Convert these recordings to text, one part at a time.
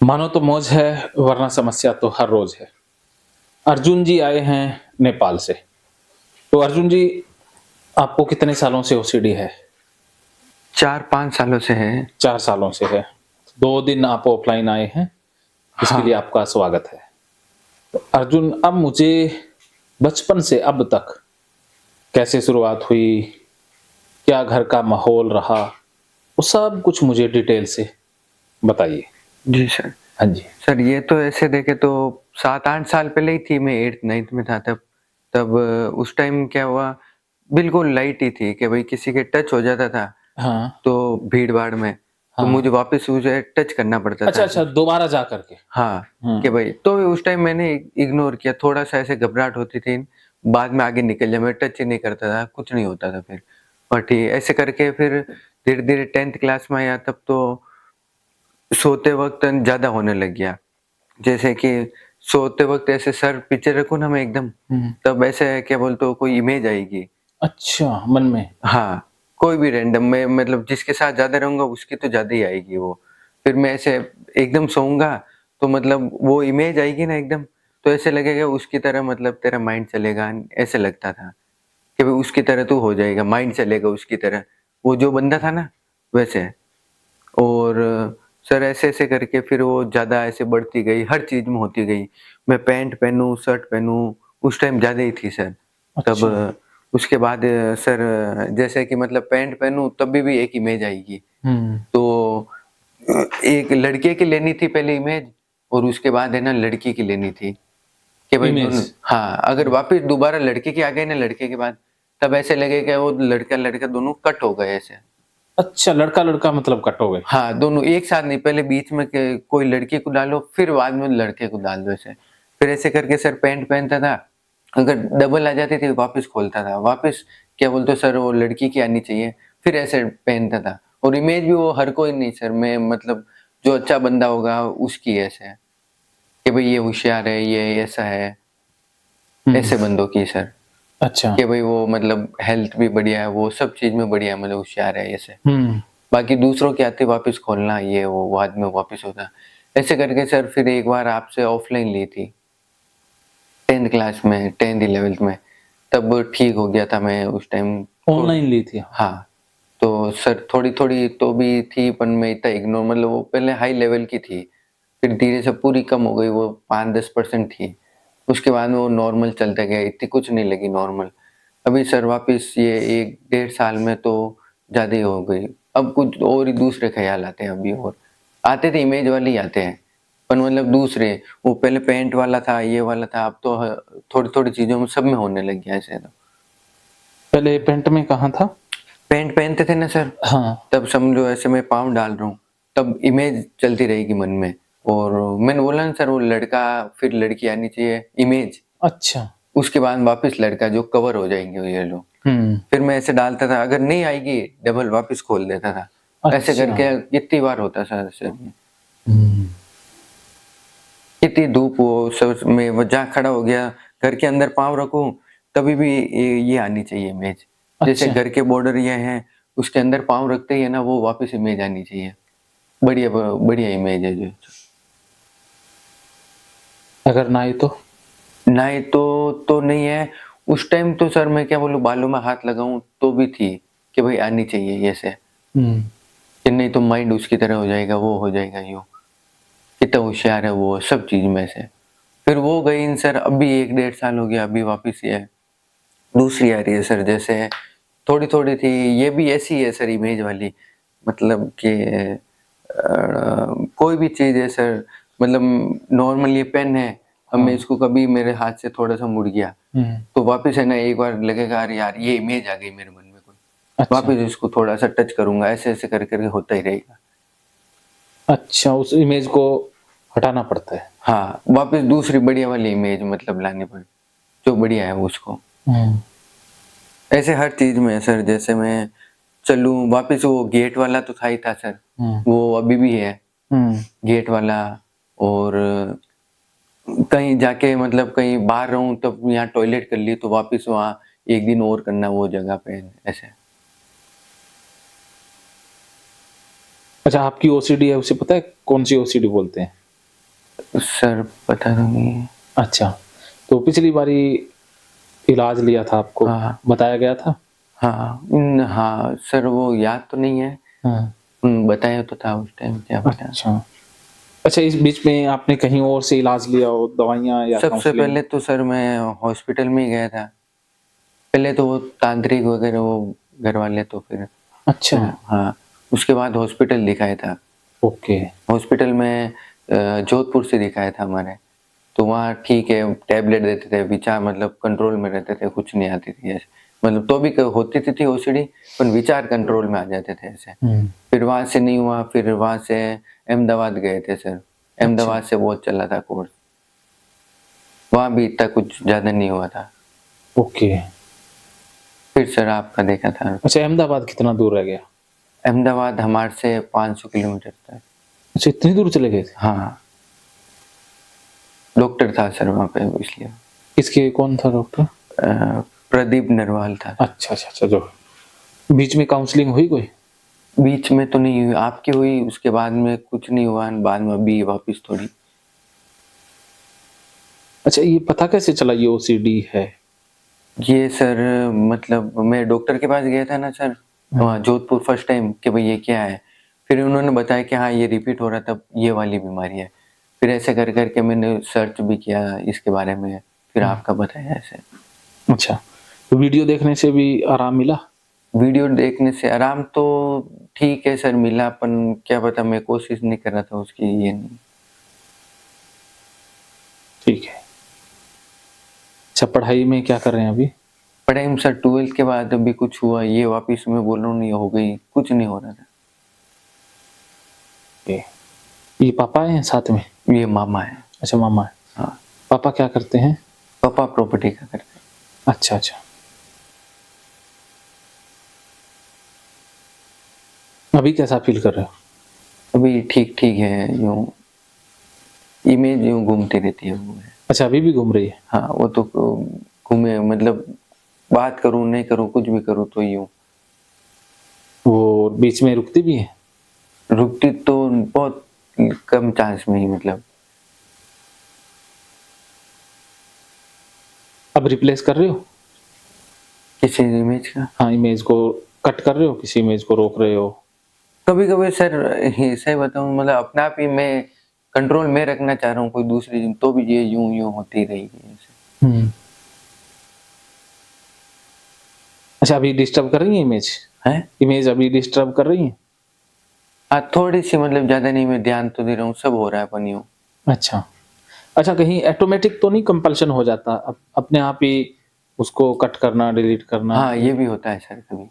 मानो तो मौज है वरना समस्या तो हर रोज है। अर्जुन जी आए हैं नेपाल से। तो अर्जुन जी, आपको कितने सालों से ओसीडी है? 4-5 सालों से है। 4 सालों से है। 2 दिन आप ऑफलाइन आए हैं, इसके लिए हाँ, आपका स्वागत है। तो अर्जुन, अब मुझे बचपन से अब तक कैसे शुरुआत हुई, क्या घर का माहौल रहा, वो सब कुछ मुझे डिटेल से बताइए। जी सर। हाँ जी। सर ये तो ऐसे देखें तो 7-8 साल पहले ही थी, मैं 8th-9th में था तब। तब उस टाइम क्या हुआ, बिल्कुल लाइट ही थी कि भाई किसी के टच हो जाता था, हाँ, तो भीड़-भाड़ में, तो हाँ। मुझे वापस उसे टच करना पड़ता अच्छा, था। अच्छा, दोबारा जा कर के। हाँ, कि हुँ। भाई तो उस टाइम मैंने इग्नोर किया, थोड़ा-सा ऐसे घबराहट होती थी, बाद में आगे निकल जाए, मैं टच ही नहीं करता था, कुछ नहीं होता था फिर। और ठीक ऐसे करके फिर धीरे-धीरे 10th क्लास में आया तब तो सोते वक़्त ज़्यादा होने लग गया। जैसे कि सोते वक़्त ऐसे सर पीछे रखूँ ना मैं एकदम, हुँ। तब ऐसे क्या बोलते हो कोई इमेज आएगी। अच्छा, मन में। हाँ, कोई भी रैंडम मैं मतलब जिसके साथ ज़्यादा रहूँगा उसकी तो ज़्यादा ही आएगी वो। फिर मैं ऐसे एकदम सोऊँगा तो मतलब वो इमेज आएगी ना एकदम, तो ऐसे लगेगा उसकी तरह मतलब तेरा माइंड चलेगा, ऐसे लगता था कि भाई उसकी तरह तू हो जाएगा, माइंड चलेगा उसकी तरह। वो जो बंदा था ना वैसे। और सर ऐसे-ऐसे करके फिर वो ज़्यादा ऐसे बढ़ती गई, हर चीज़ में होती गई। मैं पैंट पहनूँ, शर्ट पहनूँ, उस टाइम ज़्यादा ही थी सर। तब अच्छा। उसके बाद सर जैसे कि मतलब पैंट पहनूँ तब भी एक इमेज आएगी। हुँ। तो एक लड़के की लेनी थी पहले इमेज, और उसके बाद है ना लड़की की लेनी थी, कि भाई इमेज। दोनों हाँ, अगर हुँ। वापस दोबारा लड़के की आ गई ना लड़के के बाद, तब ऐसे लगेगा वो लड़का-लड़का दोनों कट हो गए ऐसे। अच्छा, लड़का-लड़का मतलब कट हो गए। हाँ, दोनों एक साथ नहीं, पहले बीच में के कोई लड़की को डालो, फिर बाद में लड़के को डाल दो ऐसे। फिर ऐसे करके सर पैंट पहनता था, अगर डबल आ जाती थी वापस खोलता था, वापस क्या बोलते हो सर वो लड़की की आनी चाहिए, फिर ऐसे पहनता था। और इमेज भी वो हर कोई नहीं सर, मैं मतलब जो अच्छा बंदा होगा उसकी ऐसे, कि भाई ये होशियार है, ये ऐसा है, हुँ। ऐसे बंदों की सर। अच्छा। कि भाई वो मतलब हेल्थ भी बढ़िया है, वो सब चीज़ में बढ़िया है, मतलब होशियार है ऐसे। हुँ। बाकी दूसरों के आते वापस खोलना ये वो बाद में वापस होता। ऐसे करके सर फिर एक बार आपसे ऑफलाइन ली थी, 10th क्लास में 10th 11th में, तब ठीक हो गया था मैं उस टाइम तो। ऑनलाइन ली थी। हाँ, तो सर थोड़ी-थोड़ी तो भी थी पर मैं इतना इग्नोर मतलब वो पहले हाई लेवल की थी, फिर धीरे से पूरी कम हो गई, वो 5-10% थी। उसके बाद में वो नॉर्मल चलता गया, इतनी कुछ नहीं लगी नॉर्मल। अभी सर वापस ये 1 डेढ़ साल में तो ज़्यादा ही हो गई। अब कुछ और ही दूसरे ख़्याल आते हैं अभी और। आते थे इमेज वाले ही आते हैं, पर मतलब दूसरे, वो पहले पैंट वाला था, ये वाला था, अब तो थोड़ी-थोड़ी चीज़ों में सब में होने लग गया ऐसे तो। पहले पेंट में कहाँ था? पैंट पहनते थे ना सर, हाँ। तब समझो ऐसे मैं पाँव डाल रहा हूँ, तब इमेज चलती रहेगी मन में। और मैंने बोला ना सर वो लड़का फिर लड़की आनी चाहिए इमेज, अच्छा। उसके बाद वापस लड़का जो कवर हो जाएँगे ये लोग। हुँ। फिर मैं ऐसे डालता था, अगर नहीं आएगी डबल वापस खोल देता था। ऐसे अच्छा। करके कितनी बार होता सर ऐसे। हुँ। कितनी धूप हो सब मैं वो जहाँ खड़ा हो गया, घर के अंदर पाँव रखूँ, तभी भी ये आनी चाहिए इमेज। जैसे अच्छा, घर के बॉर्डर ये हैं, उसके अंदर पाँव रखते ही है ना वो वापस इमेज आनी चाहिए। बढ़िया इमेज है जो। अगर ना आई तो? नहीं तो नहीं है, उस टाइम तो सर मैं क्या बोलूँ बालों में हाथ लगाऊँ तो भी थी, कि भाई आनी चाहिए ऐसे, हुँ। कि नहीं तो माइंड उसकी तरह हो जाएगा, वो हो जाएगा यूँ। कितना होशियार है वो सब चीज़ में से। फिर वो गई न सर, अभी 1 डेढ़ साल हो गया, अभी वापस ये दूसरी आ रही है सर, जैसे थोड़ी-थोड़ी थी, ये भी ऐसी है सर इमेज वाली, मतलब कि कोई भी चीज़ है सर, मतलब नॉर्मल ये पेन है, अब मैं हाँ। इसको कभी मेरे हाथ से थोड़ा-सा मुड़ गया, हुँ। तो वापस है ना एक बार लगेगा अरे यार ये इमेज आ गई मेरे मन में कोई, अच्छा। वापस इसको थोड़ा-सा टच करूँगा, ऐसे-ऐसे कर होता ही रहेगा। अच्छा, उस इमेज को हटाना पड़ता है। हाँ, वापस दूसरी बढ़िया वाली इमेज मतलब लानी पड़ी, जो बढ़िया है उसको। हुँ। ऐसे हर चीज़ में है सर, जैसे मैं चलूँ वापस वो गेट वाला तो था ही था सर, हुँ। वो अभी भी है, हुँ। गेट वाला। और कहीं जाके मतलब कहीं बाहर रहूँ तब यहाँ टॉयलेट कर ली तो वापस वहाँ 1 दिन और करना वो जगह पे ऐसे। अच्छा, आपकी ओसीडी है, उसे पता है कौन-सी ओसीडी बोलते हैं? सर पता तो नहीं है। अच्छा, तो पिछली बारी इलाज लिया था आपको, हाँ, बताया गया था? हाँ सर वो याद तो नहीं है। हाँ। बताया तो था उस टाइम, क्या पता। अच्छा। अच्छा, इस बीच में आपने कहीं और से इलाज लिया हो, दवाइयाँ या सबसे काउंसलिंग? पहले तो सर मैं हॉस्पिटल में ही गया था। पहले तो वो तांत्रिक वगैरह वो घर वाले, तो अच्छा, फिर हाँ, उसके बाद हॉस्पिटल दिखाया था। ओके। हॉस्पिटल में जोधपुर से दिखाया था हमारे। तो वहाँ ठीक है, टैबलेट देते थे, विचार मतलब कंट्रोल में रहते थे, कुछ नहीं आती थी ऐसे। मतलब तो भी होती थी ओसीडी, पर विचार कंट्रोल में आ जाते थे ऐसे। हुँ, फिर वहाँ से नहीं हुआ, फिर वहाँ से अहमदाबाद गए थे सर। अच्छा, अहमदाबाद से बहुत चला था कोर्स। वहाँ भी इतना कुछ ज़्यादा नहीं हुआ था। ओके। फिर सर आपका देखा था। अच्छा, अहमदाबाद कितना दूर रह गया? अहमदाबाद हमारे से 500 किलोमीटर था। अच्छा, इतनी दूर चले गए थे? हाँ, डॉक्टर था सर वहाँ पे इसलिए। किसके, कौन था डॉक्टर? प्रदीप नरवाल था सर। अच्छा, अच्छा, अच्छा, जो बीच में काउंसलिंग हुई कोई? बीच में तो नहीं हुई, आपकी हुई, उसके बाद में कुछ नहीं हुआ, बाद में अभी वापस थोड़ी। अच्छा, ये पता कैसे चला ये ओसीडी है? ये सर मतलब मैं डॉक्टर के पास गया था ना सर, हुँ, वहाँ जोधपुर फर्स्ट टाइम, कि भाई ये क्या है? फिर उन्होंने बताया कि हाँ, ये रिपीट हो रहा था, ये वाली बीमारी है। फिर ऐसे कर के मैंने सर्च भी किया इसके बारे में, फिर हुँ, आपका बताया ऐसे। अच्छा, तो वीडियो देखने से भी आराम मिला? वीडियो देखने से आराम तो ठीक है सर मिला, अपन क्या पता, मैं कोशिश नहीं कर रहा था उसकी, ये नहीं। ठीक है। अच्छा, पढ़ाई में क्या कर रहे हैं अभी? पढ़ाई में सर 12th के बाद अभी कुछ हुआ, ये वापस मैं बोल रहा हूँ नहीं हो गई, कुछ नहीं हो रहा था। ये ये पापा हैं साथ में? ये मामा है। अच्छा, मामा है। हाँ, पापा क्या करते हैं? पापा प्रॉपर्टी का करते हैं। अच्छा, अच्छा। अभी कैसा फ़ील कर रहे हो? अभी ठीक-ठीक है, यूँ इमेज यूँ घूमती रहती है वो है। अच्छा, अभी भी घूम रही है? हाँ, वो तो घूमे मतलब बात करूँ, नहीं करूँ, कुछ भी करूँ तो यूँ। वो बीच में रुकती भी है? रुकती तो बहुत कम चांस में ही मतलब। अब रिप्लेस कर रहे हो? किसी इमेज का? हाँ, इमेज को कट कर रहे हो, किसी इमेज को रोक रहे हो? कभी-कभी सर सही बताऊँ मतलब अपना आप ही मैं कंट्रोल में रखना चाह रहा हूँ कोई दूसरी, तो भी ये यूँ-यूँ होती रहेगी ऐसे। हुँ। अच्छा, अभी डिस्टर्ब कर रही है इमेज? हैं? इमेज अभी डिस्टर्ब कर रही है? हाँ, थोड़ी-सी मतलब ज़्यादा नहीं, मैं ध्यान तो दे रहा हूँ, सब हो रहा है अपन यूँ। अच्छा। अच्छा, कहीं ऑटोमैटिक तो नहीं कंपल्शन हो जाता? अपने आप ही उसको कट करना, डिलीट करना? हाँ, ये भी होता है सर कभी।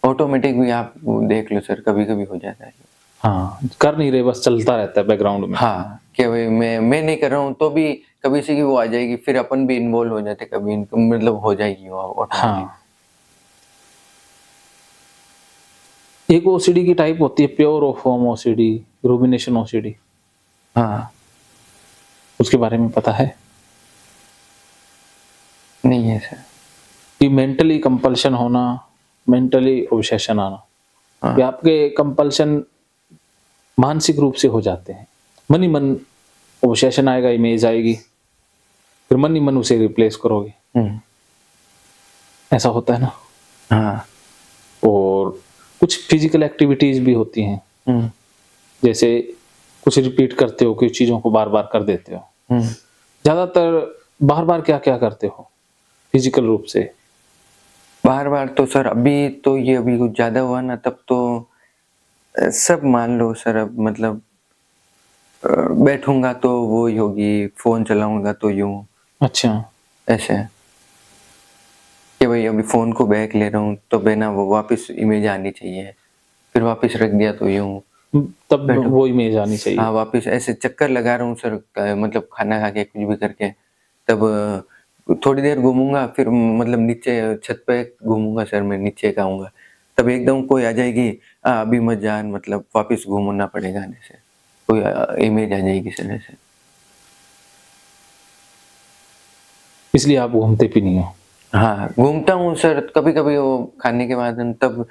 ऑटोमेटिक भी आप देख लो सर, कभी-कभी हो जाता है। हाँ, कर नहीं रहे, बस चलता रहता है बैकग्राउंड में। हाँ, कि भाई मैं नहीं कर रहा हूँ तो भी कभी से की वो आ जाएगी, फिर अपन भी इन्वॉल्व हो जाते हैं, कभी मतलब हो जाएगी वो ऑटोमेटिक। हाँ। एक ओसीडी की टाइप होती है प्योर फॉर्म ओसीडी, रुमिनेशन ओसीडी, हाँ, उसके बारे में पता है? नहीं है सर। कि मेंटली कंपल्शन होना, मेंटली ऑब्सेशन आना, ये हाँ, आपके कंपल्शन मानसिक रूप से हो जाते हैं। मन ही मन ऑब्सेशन आएगा, इमेज आएगी, फिर मन ही मन उसे रिप्लेस करोगे, हुँ, ऐसा होता है ना? हाँ, और कुछ फिजिकल एक्टिविटीज़ भी होती हैं, हुँ, जैसे कुछ रिपीट करते हो, कुछ चीज़ों को बार-बार कर देते हो। हुँ। ज़्यादातर बार-बार क्या-क्या करते हो फिजिकल रूप से? बार-बार तो सर अभी तो ये अभी कुछ ज़्यादा हुआ ना, तब तो सब मान लो सर, अब मतलब बैठूँगा तो वो ही होगी, फ़ोन चलाऊँगा तो यूँ, अच्छा, ऐसे। कि भाई अभी फ़ोन को बैक ले रहा हूँ, तो बे ना वो वापस इमेज आनी चाहिए, फिर वापस रख दिया तो यूँ तब बैठो। वो इमेज आनी चाहिए। हाँ, वापस ऐसे चक्कर लगा रहा हूँ सर, मतलब खाना खा के कुछ भी करके, तब थोड़ी देर घूमूँगा, फिर मतलब नीचे छत पे घूमूँगा सर, मैं नीचे का आऊँगा, तब एकदम कोई आ जाएगी, अभी मत जा, मतलब वापस घूमना पड़ेगा ऐसे, कोई इमेज आ जाएगी सर ऐसे। इसलिए आप घूमते भी नहीं हो। हाँ, घूमता हूँ सर, कभी-कभी वो खाने के बाद तब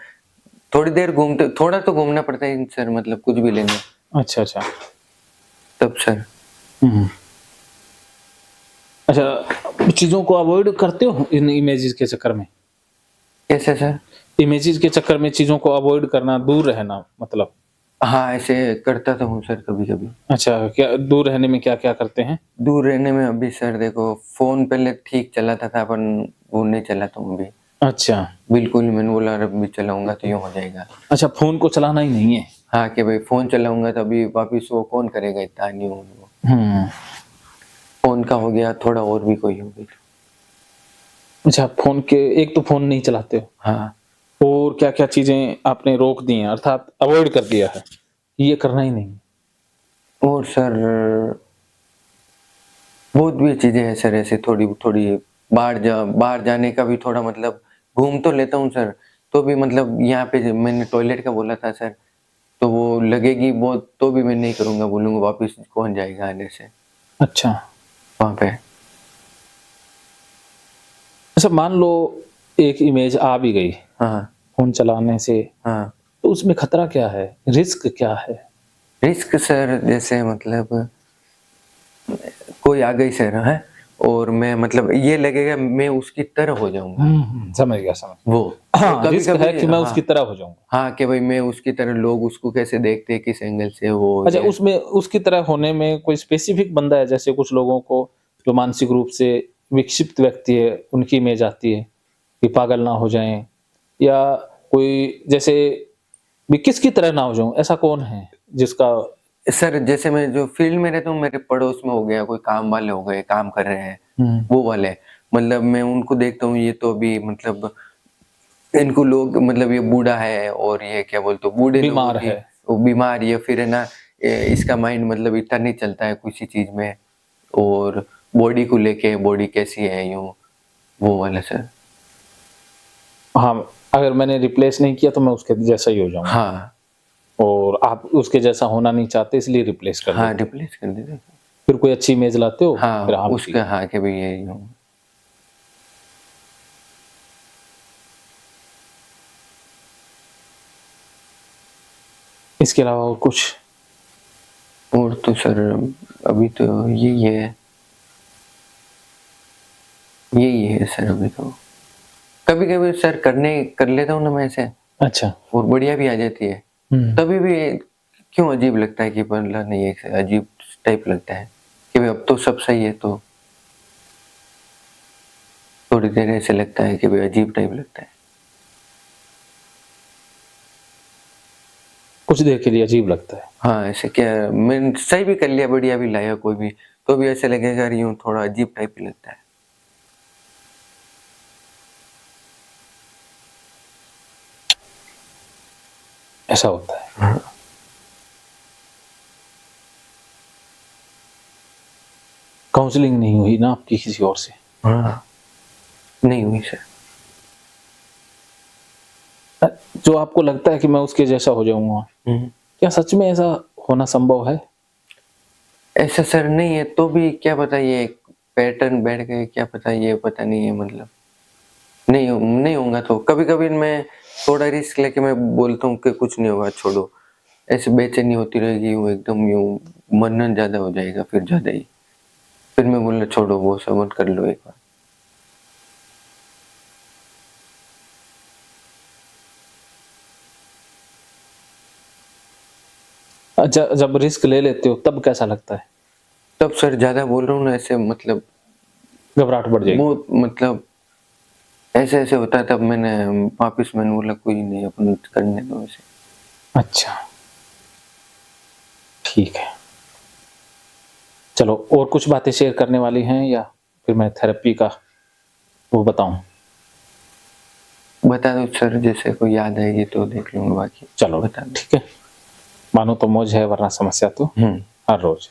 थोड़ी देर घूमते, थोड़ा तो घूमना पड़ता है सर, मतलब कुछ भी लेंगे, अच्छा, अच्छा। तब सर। हम्म। अच्छा, चीजों को अवॉइड करते हो इन इमेजेस के चक्कर में? कैसे सर? इमेजेस के चक्कर में चीजों को अवॉइड करना, दूर रहना मतलब? हाँ, ऐसे करता तो हूँ सर कभी-कभी। अच्छा, क्या दूर रहने में क्या-क्या करते हैं? दूर रहने में अभी सर देखो, फ़ोन पहले ठीक चलाता था, पर वो नहीं चलाता हूँ अभी। अच्छा। बिल्कुल, मैंने बोला अभी चलाऊँगा तो यूँ हो जाएगा। अच्छा, फ़ोन को चलाना ही नहीं है। हाँ, कि भाई फ़ोन चलाऊँगा तो अभी वापिस वो कौन करेगा इतना न्यू वो। हुँ। फ़ोन का हो गया, थोड़ा और भी कोई हो गई। अच्छा, फ़ोन के एक तो फ़ोन नहीं चलाते हो, हाँ, और क्या-क्या चीज़ें आपने रोक दी हैं अर्थात अवॉइड कर दिया है, ये करना ही नहीं है? और सर बहुत भी चीज़ें हैं सर ऐसे थोड़ी-थोड़ी बाहर जाने का भी थोड़ा मतलब घूम तो लेता हूँ सर, तो भी मतलब यहाँ पे मैंने टॉयलेट का बोला था सर, तो वो लगेगी बहुत तो भी मैं नहीं करूँगा, बोलूँगा वापिस कौन जाएगा आने से अच्छा। वहाँ पे। अच्छा, मान लो एक इमेज आ भी गई हाँ, फ़ोन चलाने से, हाँ। तो उसमें खतरा क्या है? रिस्क क्या है? रिस्क सर जैसे मतलब कोई आ गई सर हैं और मैं मतलब ये लगेगा मैं उसकी तरह हो जाऊँगा, समझ गया, समझ वो। गया। और हाँ, रिस्क है कभी-कभी कि मैं उसकी हाँ, तरह हो जाऊँगा। हाँ, कि भाई मैं उसकी तरह लोग उसको कैसे देखते हैं, किस एंगल से वो अच्छा, ये। उसमें उसकी तरह होने में कोई स्पेसिफिक बंदा है, जैसे कुछ लोगों को जो मानसिक रूप से विक्षिप्त व्यक्ति है, उनकी इमेज आती है कि पागल ना हो जाएँ, या कोई जैसे भी किसकी तरह ना हो जाऊँ, ऐसा कौन है जिसका? सर जैसे मैं जो फील्ड में रहता हूँ, मेरे पड़ोस में हो गया, कोई काम वाले हो गए, काम कर रहे हैं, हुँ, वो वाले। मतलब मैं उनको देखता हूँ, ये तो अभी मतलब इनको लोग मतलब ये बूढ़ा है और ये क्या बोलते हैं, बूढ़े लोगों बीमार की है। वो बीमार या फिर है ना इसका माइंड मतलब इतना नहीं चलता है किसी चीज़ में और बॉडी को लेके बॉडी कैसी है यूँ, वो वाला सर। हाँ, अगर मैंने रिप्लेस नहीं किया तो मैं उसके जैसा ही हो जाऊँगा, हाँ, और आप उसके जैसा होना नहीं चाहते इसलिए रिप्लेस कर हाँ, देते हो। रिप्लेस कर देते थे। फिर कोई अच्छी इमेज लाते हो, हाँ, फिर हाँ उसका ठीक है। हाँ, कि भई ये यूँ। इसके अलावा और कुछ? और तो सर अभी तो यही है सर अभी तो। कभी-कभी सर करने कर लेता हूँ ना मैं ऐसे अच्छा। और बढ़िया भी आ जाती है। हुँ। तभी भी क्यों अजीब लगता है कि मतलब नहीं एक अजीब टाइप लगता है कि भाई अब तो सब सही है तो थोड़ी देर ऐसे लगता है कि भाई अजीब टाइप लगता है। कुछ देर के लिए अजीब लगता है। हाँ, ऐसे क्या मैंने सही भी कर लिया, बढ़िया भी लाया कोई भी, तो भी ऐसे लगेगा यार यूँ थोड़ा अजीब टाइप ही लगता है। ऐसा होता है। हाँ, काउंसलिंग नहीं हुई ना आपकी किसी और से? हाँ, नहीं हुई सर। अ, जो आपको लगता है कि मैं उसके जैसा हो जाऊँगा, हुँ। क्या सच में ऐसा होना संभव है? ऐसा सर नहीं है, तो भी क्या पता ये पैटर्न बैठ गए, क्या पता ये पता नहीं है मतलब। नहीं होऊँगा तो कभी-कभी मैं थोड़ा रिस्क लेके मैं बोलता हूँ कि कुछ नहीं होगा छोड़ो। ऐसे बेचैनी होती रहेगी वो एकदम यूँ मनन ज़्यादा हो जाएगा फिर ज़्यादा ही। फिर मैं बोला छोड़ो वो सब मत कर लो एक बार। ज जब रिस्क ले लेते हो तब कैसा लगता है? तब सर ज़्यादा बोल रहा हूँ ना ऐसे मतलब घबराहट बढ़ जाएगी? बहुत मतलब ऐसे-ऐसे होता है तब मैंने बोला कोई नहीं अपन करने दो ऐसे। अच्छा, ठीक है। चलो, और कुछ बातें शेयर करने वाली हैं, या फिर मैं थेरेपी का वो बताऊँ? बता दो सर जैसे कोई याद आएगी तो देख लूँगा बाकी। चलो, बता दो। ठीक है। मानो तो मौज है वरना समस्या तो हुँ। हर रोज़।